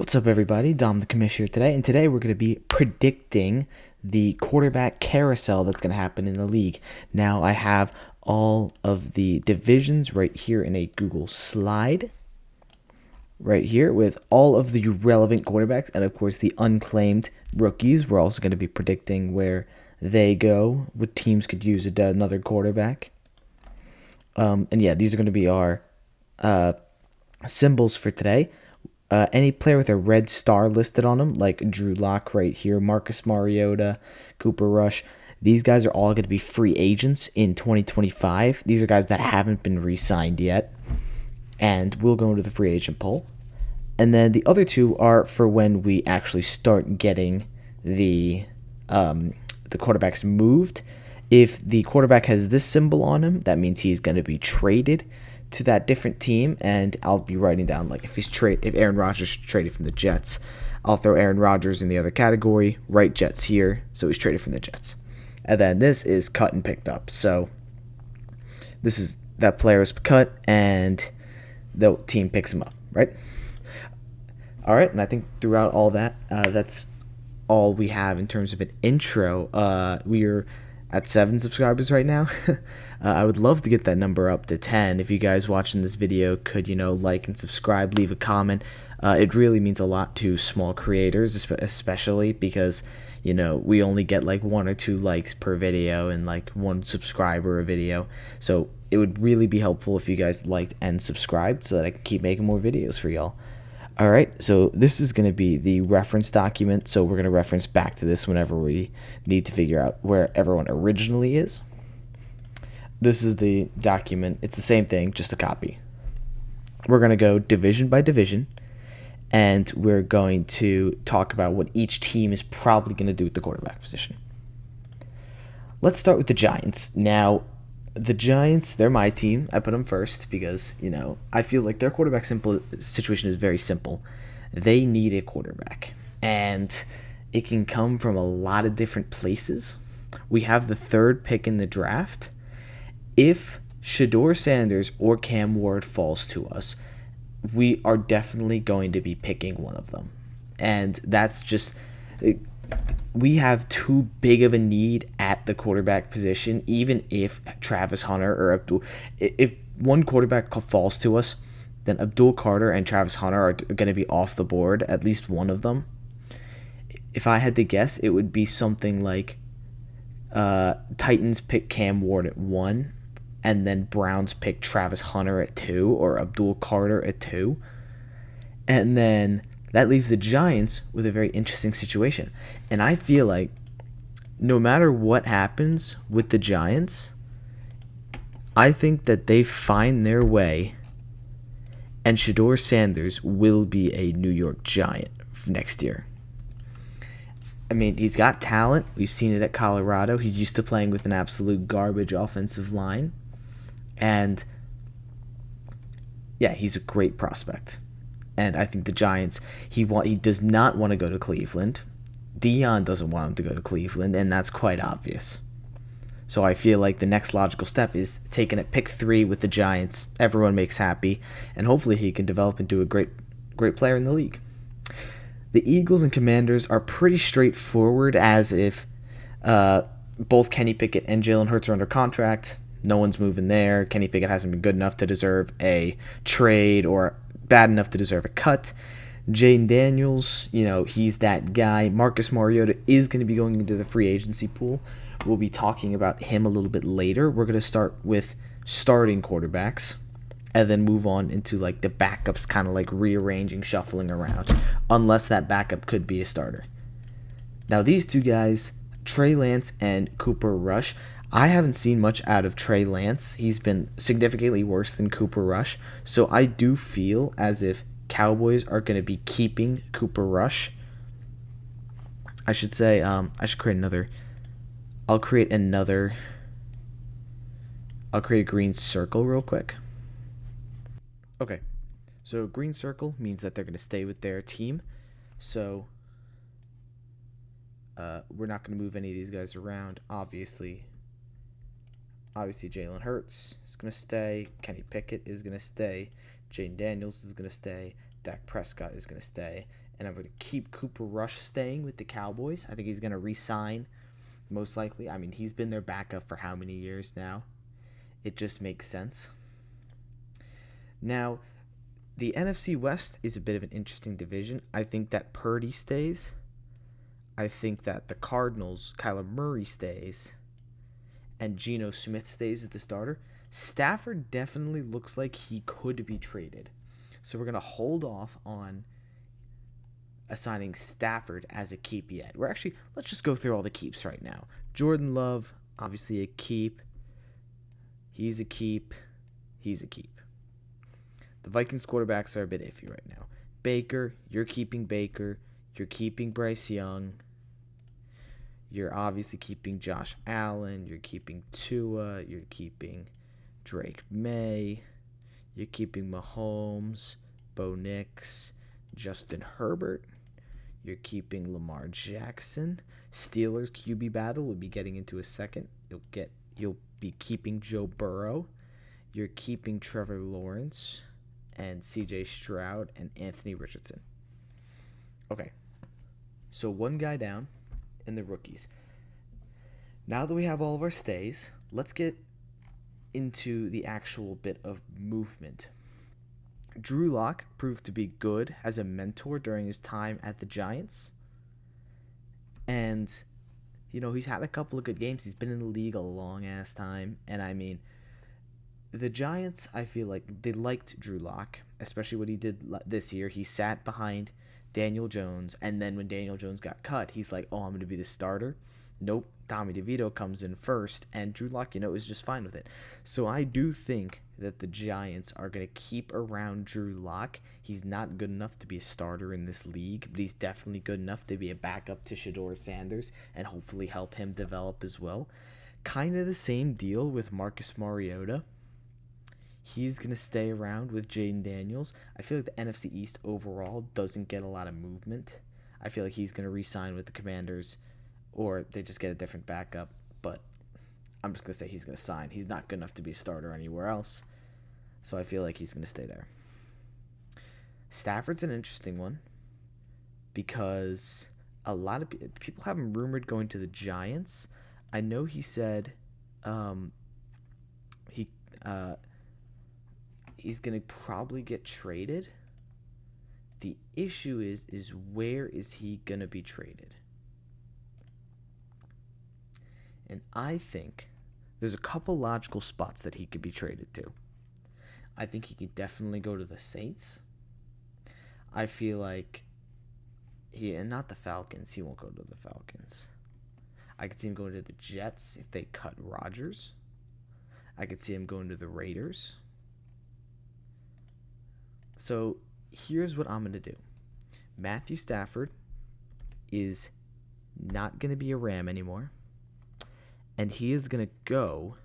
What's up, everybody? Dom The Commish here today, and today we're going to be predicting the quarterback carousel that's going to happen in the league. Now, I have all of the divisions right here in a Google slide, right here, with all of the relevant quarterbacks, and of course, the unclaimed rookies. We're also going to be predicting where they go, what teams could use another quarterback. And yeah, these are going to be our symbols for today. Any player with a red star listed on them, like Drew Lock right here, Marcus Mariota, Cooper Rush, these guys are all going to be free agents in 2025. These are guys that haven't been re-signed yet, and we'll go into the free agent poll. And then the other two are for when we actually start getting the quarterbacks moved. If the quarterback has this symbol on him, that means he's going to be traded to that different team, and I'll be writing down, like, if Aaron Rodgers traded from the Jets, I'll throw Aaron Rodgers in the other category, write Jets here, so he's traded from the Jets. And then this is cut and picked up, so this is that player is cut and the team picks him up, right? All right, and I think throughout all that, that's all we have in terms of an intro. We are at 7 subscribers right now. I would love to get that number up to 10. If you guys watching this video could, like and subscribe, leave a comment. It really means a lot to small creators, especially because, we only get like 1 or 2 likes per video and like 1 subscriber a video. So it would really be helpful if you guys liked and subscribed so that I can keep making more videos for y'all. All right, so this is going to be the reference document, so we're going to reference back to this whenever we need to figure out where everyone originally is. This is the document. It's the same thing, just a copy. We're going to go division by division, and we're going to talk about what each team is probably going to do with the quarterback position. Let's start with the Giants. Now, the Giants, they're my team. I put them first because, I feel like their quarterback situation is very simple. They need a quarterback, and it can come from a lot of different places. We have the 3rd pick in the draft. If Shedeur Sanders or Cam Ward falls to us, we are definitely going to be picking one of them. And that's just... we have too big of a need at the quarterback position, even if Travis Hunter or Abdul... If one quarterback falls to us, then Abdul Carter and Travis Hunter are going to be off the board, at least one of them. If I had to guess, it would be something like Titans pick Cam Ward at 1, and then Browns pick Travis Hunter at 2, or Abdul Carter at 2. And then that leaves the Giants with a very interesting situation. And I feel like no matter what happens with the Giants, I think that they find their way, and Shedeur Sanders will be a New York Giant next year. I mean, he's got talent. We've seen it at Colorado. He's used to playing with an absolute garbage offensive line. And, yeah, he's a great prospect. And I think the Giants, he does not want to go to Cleveland. Dion doesn't want him to go to Cleveland, and that's quite obvious. So I feel like the next logical step is taking at pick 3 with the Giants. Everyone makes happy, and hopefully he can develop into a great player in the league. The Eagles and Commanders are pretty straightforward, as if both Kenny Pickett and Jalen Hurts are under contract. No one's moving there. Kenny Pickett hasn't been good enough to deserve a trade or bad enough to deserve a cut. Jaden Daniels, he's that guy. Marcus Mariota is going to be going into the free agency pool. We'll be talking about him a little bit later. We're going to start with starting quarterbacks and then move on into like the backups, kind of like rearranging, shuffling around, unless that backup could be a starter. Now, these two guys, Trey Lance and Cooper Rush, I haven't seen much out of Trey Lance. He's been significantly worse than Cooper Rush. So I do feel as if Cowboys are going to be keeping Cooper Rush. I should say, I should create another. I'll create a green circle real quick. Okay. So green circle means that they're going to stay with their team. So we're not going to move any of these guys around, obviously. Obviously, Jalen Hurts is going to stay. Kenny Pickett is going to stay. Jaden Daniels is going to stay. Dak Prescott is going to stay. and I'm going to keep Cooper Rush staying with the Cowboys. I think he's going to re-sign, most likely. I mean, he's been their backup for how many years now? It just makes sense. Now, the NFC West is a bit of an interesting division. I think that Purdy stays. I think that the Cardinals, Kyler Murray stays, and Geno Smith stays as the starter. Stafford definitely looks like he could be traded. So we're going to hold off on assigning Stafford as a keep yet. Let's just go through all the keeps right now. Jordan Love, obviously a keep. He's a keep. He's a keep. The Vikings quarterbacks are a bit iffy right now. Baker, you're keeping Baker. You're keeping Bryce Young. You're obviously keeping Josh Allen. You're keeping Tua. You're keeping Drake May. You're keeping Mahomes, Bo Nix, Justin Herbert. You're keeping Lamar Jackson. Steelers QB battle will be getting into a second. You'll be keeping Joe Burrow. You're keeping Trevor Lawrence and CJ Stroud and Anthony Richardson. Okay. So one guy down in the rookies. Now that we have all of our stays, let's get into the actual bit of movement. Drew Lock proved to be good as a mentor during his time at the Giants. And, he's had a couple of good games. He's been in the league a long-ass time. And, I mean, the Giants, I feel like they liked Drew Lock, especially what he did this year. He sat behind Daniel Jones, and then when Daniel Jones got cut, he's like, I'm going to be the starter. Nope, Tommy DeVito comes in first, and Drew Lock, is just fine with it. So I do think that the Giants are going to keep around Drew Lock. He's not good enough to be a starter in this league, but he's definitely good enough to be a backup to Shedeur Sanders and hopefully help him develop as well. Kind of the same deal with Marcus Mariota. He's going to stay around with Jaden Daniels. I feel like the NFC East overall doesn't get a lot of movement. I feel like he's going to re-sign with the Commanders, or they just get a different backup. But I'm just going to say he's going to sign. He's not good enough to be a starter anywhere else. So I feel like he's going to stay there. Stafford's an interesting one because a lot of people have him rumored going to the Giants. I know he said he's going to probably get traded. The issue is where is he going to be traded? And I think there's a couple logical spots that he could be traded to. I think he could definitely go to the Saints. I feel like and not the Falcons. He won't go to the Falcons. I could see him going to the Jets if they cut Rodgers. I could see him going to the Raiders. So here's what I'm going to do. Matthew Stafford is not going to be a Ram anymore. And he is going to go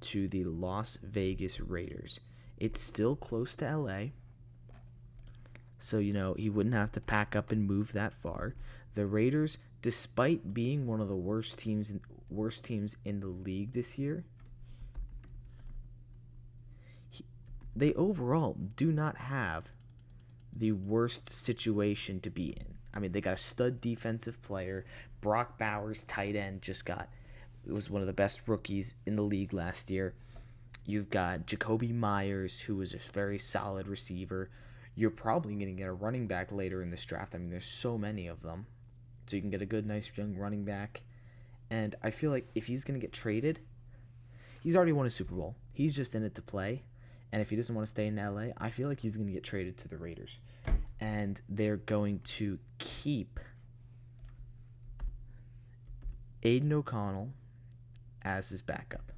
to the Las Vegas Raiders. It's still close to LA. So, he wouldn't have to pack up and move that far. The Raiders, despite being one of the worst teams in the league this year, they overall do not have the worst situation to be in. I mean, they got a stud defensive player. Brock Bowers, tight end, was one of the best rookies in the league last year. You've got Jacoby Myers, who is a very solid receiver. You're probably going to get a running back later in this draft. I mean, there's so many of them. So you can get a good, nice young running back. And I feel like if he's going to get traded, he's already won a Super Bowl. He's just in it to play. And if he doesn't want to stay in LA, I feel like he's going to get traded to the Raiders. And they're going to keep Aiden O'Connell as his backup.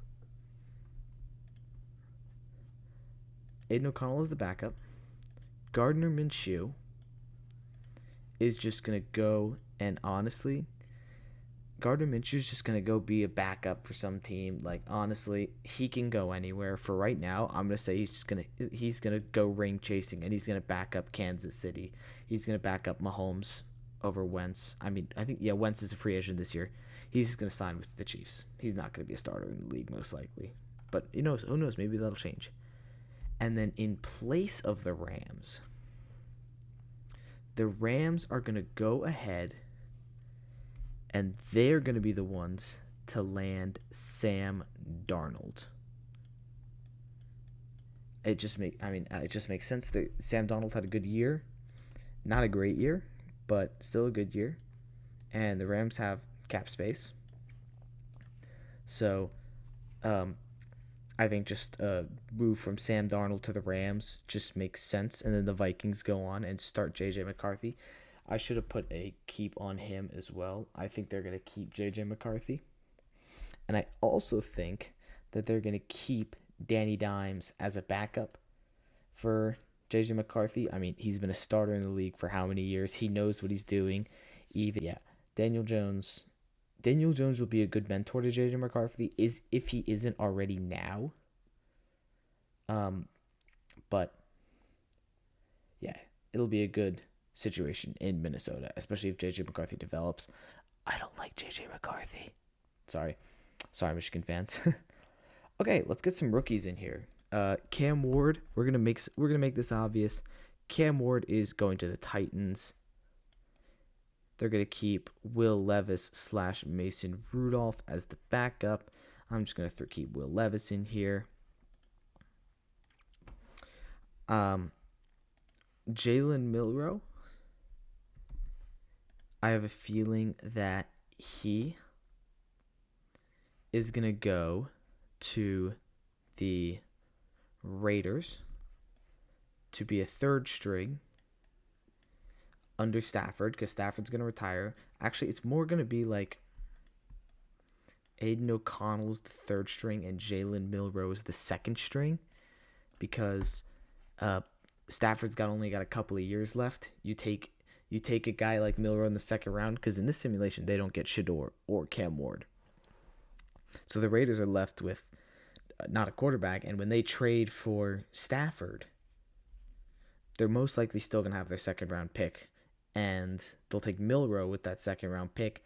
Aiden O'Connell is the backup. Gardner Minshew is just going to go, and honestly, Gardner Minshew is just going to go be a backup for some team. Like, honestly, he can go anywhere. For right now, I'm going to say he's going to go ring chasing, and he's going to back up Kansas City. He's going to back up Mahomes over Wentz. I mean, I think, Wentz is a free agent this year. He's just going to sign with the Chiefs. He's not going to be a starter in the league, most likely. But who knows? Maybe that'll change. And then in place of the Rams, the Rams are going to go ahead and they're going to be the ones to land Sam Darnold. It just makes sense that Sam Darnold had a good year. Not a great year, but still a good year. And the Rams have cap space. So, I think just a move from Sam Darnold to the Rams just makes sense. And then the Vikings go on and start J.J. McCarthy. I should have put a keep on him as well. I think they're going to keep J.J. McCarthy. And I also think that they're going to keep Danny Dimes as a backup for J.J. McCarthy. I mean, he's been a starter in the league for how many years? He knows what he's doing. Daniel Jones will be a good mentor to J.J. McCarthy, if he isn't already now. But yeah, it'll be a good situation in Minnesota, especially if J.J. McCarthy develops. I don't like J.J. McCarthy. Sorry, Michigan fans. Okay, let's get some rookies in here. Cam Ward, we're gonna make this obvious. Cam Ward is going to the Titans. They're gonna keep Will Levis / Mason Rudolph as the backup. I'm just gonna keep Will Levis in here. Jalen Milroe, I have a feeling that he is gonna go to the Raiders to be a third string under Stafford, because Stafford's going to retire. Actually, it's more going to be like Aiden O'Connell's the third string and Jalen Milroe is the second string, because Stafford's only got a couple of years left. You take a guy like Milroe in the second round, because in this simulation they don't get Shador or Cam Ward. So the Raiders are left with not a quarterback, and when they trade for Stafford, they're most likely still going to have their second round pick, and they'll take Milroe with that second round pick.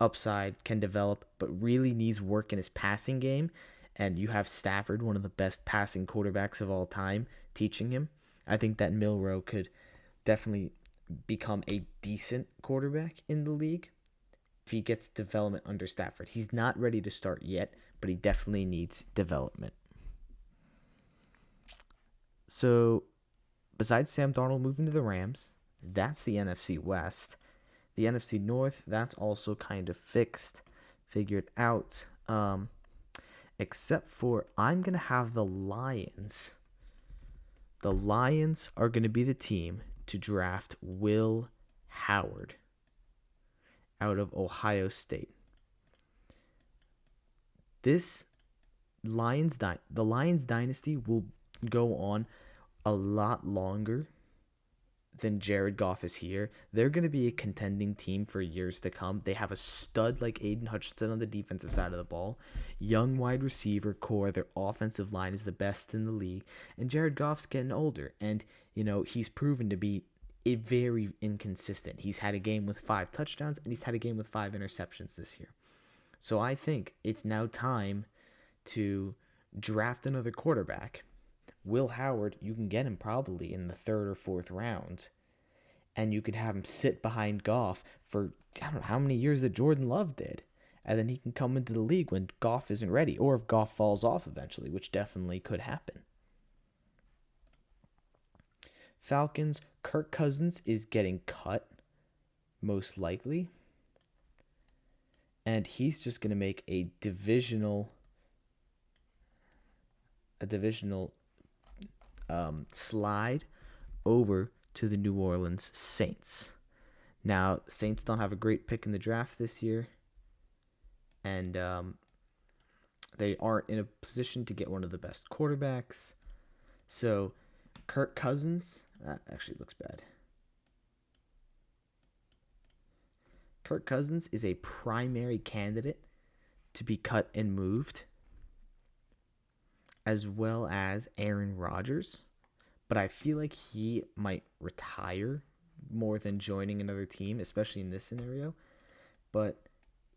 Upside, can develop, but really needs work in his passing game, and you have Stafford, one of the best passing quarterbacks of all time, teaching him. I think that Milroe could definitely become a decent quarterback in the league if he gets development under Stafford. He's not ready to start yet, but he definitely needs development. So, besides Sam Darnold moving to the Rams, that's the NFC West. The NFC North, that's also kind of figured out. Except for, I'm going to have the Lions. The Lions are going to be the team to draft Will Howard out of Ohio State. The Lions dynasty will go on a lot longer than Jared Goff is here. They're going to be a contending team for years to come. They have a stud like Aiden Hutchinson on the defensive side of the ball. Young wide receiver core. Their offensive line is the best in the league. And Jared Goff's getting older. And, he's proven to be very inconsistent. He's had a game with 5 touchdowns, and he's had a game with 5 interceptions this year. So I think it's now time to draft another quarterback. Will Howard, you can get him probably in the 3rd or 4th round, and you could have him sit behind Goff for, I don't know how many years that Jordan Love did, and then he can come into the league when Goff isn't ready, or if Goff falls off eventually, which definitely could happen. Falcons, Kirk Cousins is getting cut, most likely, and he's just going to make a divisional slide over to the New Orleans Saints. Now, the Saints don't have a great pick in the draft this year, and they aren't in a position to get one of the best quarterbacks. So, Kirk Cousins, that actually looks bad. Kirk Cousins is a primary candidate to be cut and moved, as well as Aaron Rodgers. But I feel like he might retire more than joining another team, especially in this scenario. But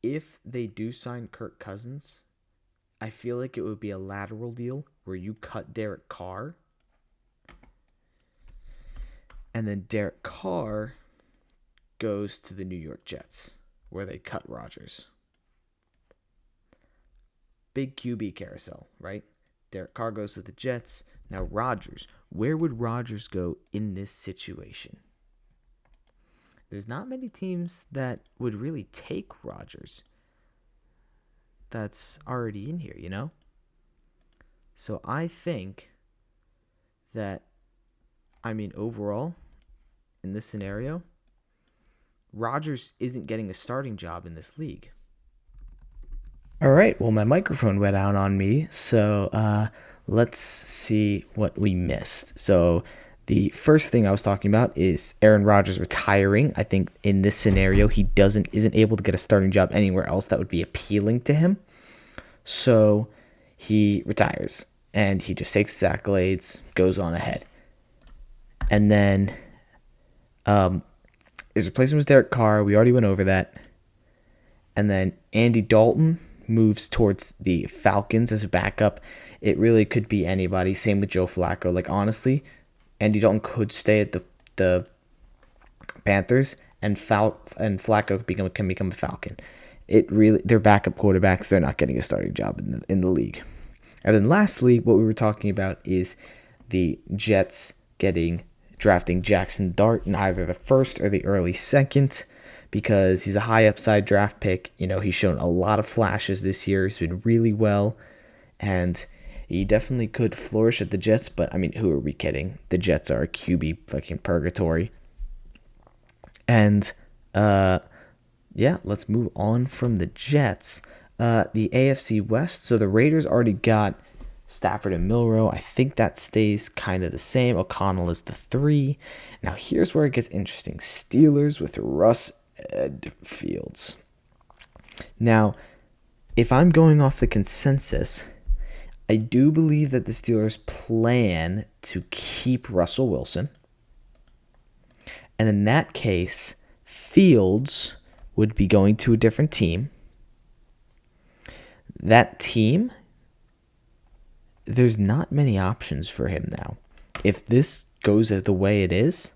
if they do sign Kirk Cousins, I feel like it would be a lateral deal where you cut Derek Carr And then Derek Carr goes to the New York Jets, where they cut Rodgers. Big QB carousel, right? Derek Carr goes to the Jets. Now Rodgers. Where would Rodgers go in this situation? There's not many teams that would really take Rodgers that's already in here, you know? So I think that, overall, in this scenario, Rodgers isn't getting a starting job in this league. All right, well, my microphone went out on me, so let's see what we missed. So the first thing I was talking about is Aaron Rodgers retiring. I think in this scenario, he isn't able to get a starting job anywhere else that would be appealing to him. So he retires, and he just takes his accolades, goes on ahead. And then his replacement was Derek Carr. We already went over that. And then Andy Dalton moves towards the Falcons as a backup. It really could be anybody. Same with Joe Flacco. Like, honestly, Andy Dalton could stay at the Panthers, and Flacco can become a Falcon. They're backup quarterbacks. They're not getting a starting job in the league. And then lastly, what we were talking about is the Jets drafting Jackson Dart in either the first or the early second, because he's a high upside draft pick. He's shown a lot of flashes this year. He's been really well, and he definitely could flourish at the Jets. But who are we kidding? The Jets are a QB fucking purgatory. And let's move on from the Jets. The AFC West. So the Raiders already got Stafford and Milroe. I think that stays kind of the same. O'Connell is the 3. Now here's where it gets interesting. Steelers with Russ and Fields. Now, if I'm going off the consensus, I do believe that the Steelers plan to keep Russell Wilson. And in that case, Fields would be going to a different team. That team, there's not many options for him now. If this goes the way it is,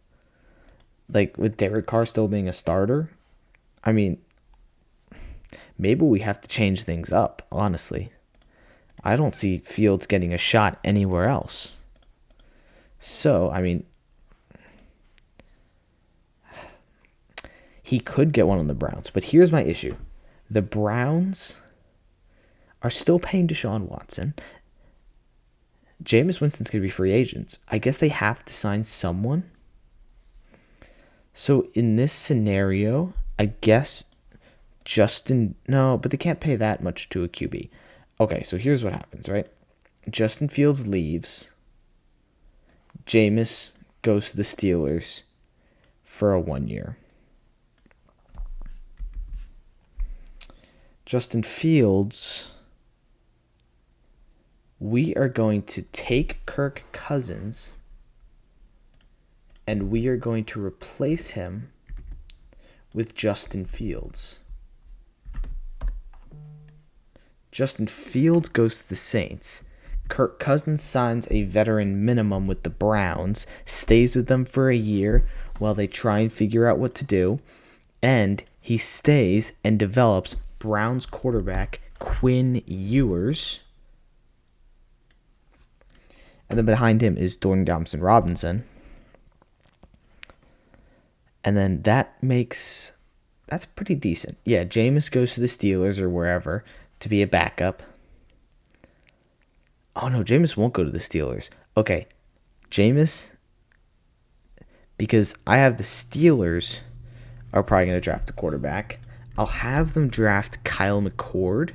like with Derek Carr still being a starter, maybe we have to change things up, honestly. I don't see Fields getting a shot anywhere else. So, he could get one on the Browns. But here's my issue. The Browns are still paying Deshaun Watson. Jameis Winston's going to be free agents. I guess they have to sign someone. So in this scenario, I guess no, but they can't pay that much to a QB. Okay, so here's what happens, right? Justin Fields leaves. Jameis goes to the Steelers for a 1 year. Justin Fields, we are going to take Kirk Cousins and we are going to replace him with Justin Fields. Justin Fields goes to the Saints. Kirk Cousins signs a veteran minimum with the Browns, stays with them for a year while they try and figure out what to do, and he stays and develops Browns quarterback Quinn Ewers. And then behind him is Dorian Thompson-Robinson. And then that's pretty decent. Yeah, Jameis goes to the Steelers or wherever to be a backup. Oh no, Jameis won't go to the Steelers. Okay, Jameis, because I have the Steelers are probably going to draft a quarterback. I'll have them draft Kyle McCord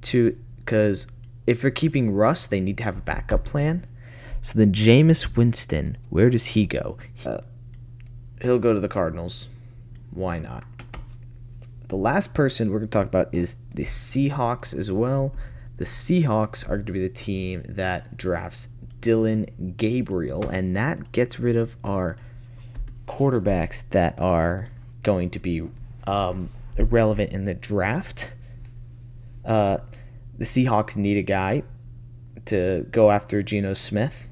because if they're keeping Russ, they need to have a backup plan. So then Jameis Winston, where does he go? He'll go to the Cardinals. Why not? The last person we're going to talk about is the Seahawks as well. The Seahawks are going to be the team that drafts Dylan Gabriel, and that gets rid of our quarterbacks that are going to be irrelevant in the draft. The Seahawks need a guy to go after Geno Smith.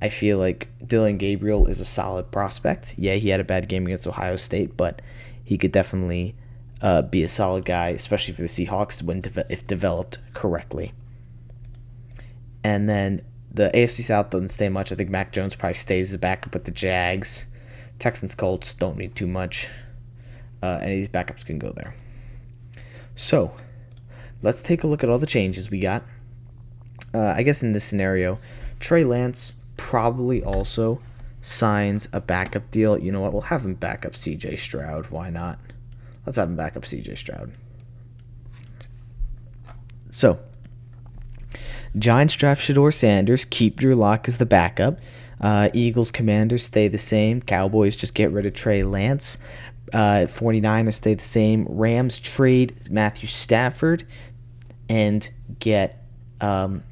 I feel like Dylan Gabriel is a solid prospect. Yeah, he had a bad game against Ohio State, but he could definitely be a solid guy, especially for the Seahawks if developed correctly. And then the AFC South doesn't stay much. I think Mac Jones probably stays as backup with the Jags. Texans, Colts don't need too much. Any of these backups can go there. So, let's take a look at all the changes we got. I guess in this scenario, Trey Lance probably also signs a backup deal. You know what? We'll have him back up C.J. Stroud. Why not? Let's have him back up C.J. Stroud. So, Giants draft Shedeur Sanders. Keep Drew Lock as the backup. Eagles Commanders stay the same. Cowboys just get rid of Trey Lance. 49ers stay the same. Rams trade Matthew Stafford and get Sam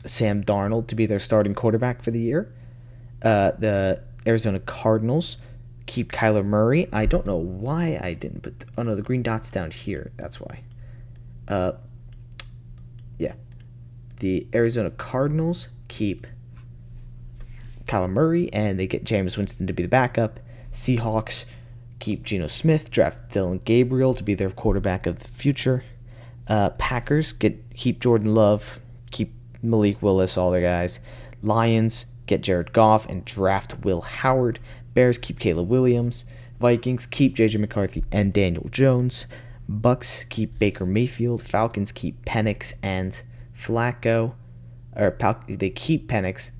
Darnold to be their starting quarterback for the year. The Arizona Cardinals keep Kyler Murray. I don't know why I didn't put... Oh, no, the green dot's down here. That's why. Yeah. The Arizona Cardinals keep Kyler Murray, and they get Jameis Winston to be the backup. Seahawks keep Geno Smith, draft Dylan Gabriel to be their quarterback of the future. Packers keep Jordan Love, keep Malik Willis, all their guys. Lions get Jared Goff and draft Will Howard. Bears keep Caleb Williams. Vikings keep J.J. McCarthy and Daniel Jones. Bucks keep Baker Mayfield. Falcons keep Penix and Flacco. They keep Penix,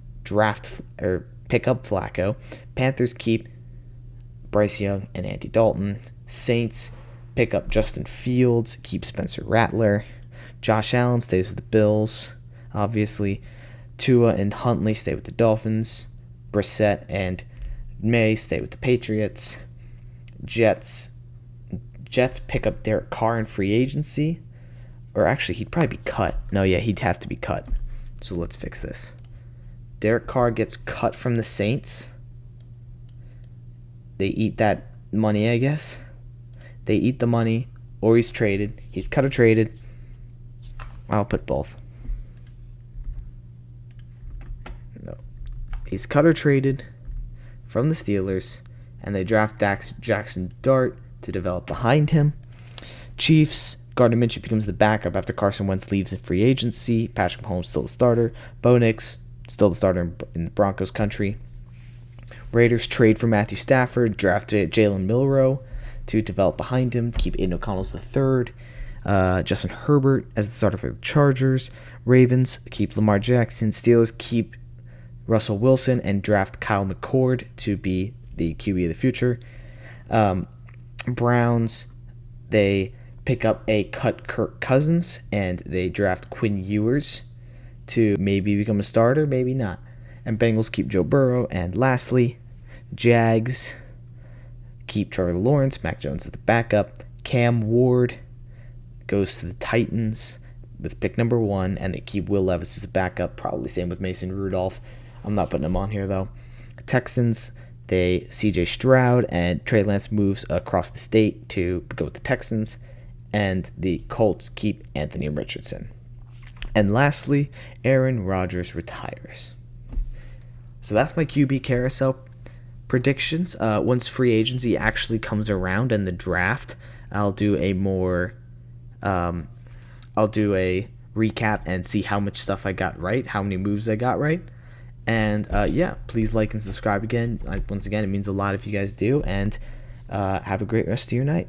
pick up Flacco. Panthers keep Bryce Young and Andy Dalton. Saints pick up Justin Fields, keep Spencer Rattler. Josh Allen stays with the Bills, obviously. Tua and Huntley stay with the Dolphins. Brissett and May stay with the Patriots. Jets pick up Derek Carr in free agency. Or actually, he'd probably be cut. No, yeah, he'd have to be cut. So let's fix this. Derek Carr gets cut from the Saints. They eat that money, I guess. They eat the money, or he's traded. He's cut or traded. I'll put both. No. He's cut or traded from the Steelers, and they draft Jackson Dart to develop behind him. Chiefs, Gardner Minshew becomes the backup after Carson Wentz leaves in free agency. Patrick Mahomes still the starter. Bo Nix still the starter in the Broncos country. Raiders trade for Matthew Stafford, draft Jalen Milroe to develop behind him, keep Aiden O'Connell as the third. Justin Herbert as the starter for the Chargers. Ravens keep Lamar Jackson. Steelers keep Russell Wilson and draft Kyle McCord to be the QB of the future. Browns, they pick up a cut Kirk Cousins and they draft Quinn Ewers to maybe become a starter, maybe not. And Bengals keep Joe Burrow. And lastly, Jags keep Trevor Lawrence, Mac Jones as the backup. Cam Ward goes to the Titans with pick number 1, and they keep Will Levis as a backup. Probably same with Mason Rudolph. I'm not putting him on here, though. Texans, they C.J. Stroud, and Trey Lance moves across the state to go with the Texans. And the Colts keep Anthony Richardson. And lastly, Aaron Rodgers retires. So that's my QB carousel predictions. Once free agency actually comes around and the draft, I'll do a recap and see how much stuff I got right, how many moves I got right. And yeah, please like and subscribe again. Once again, it means a lot if you guys do. And have a great rest of your night.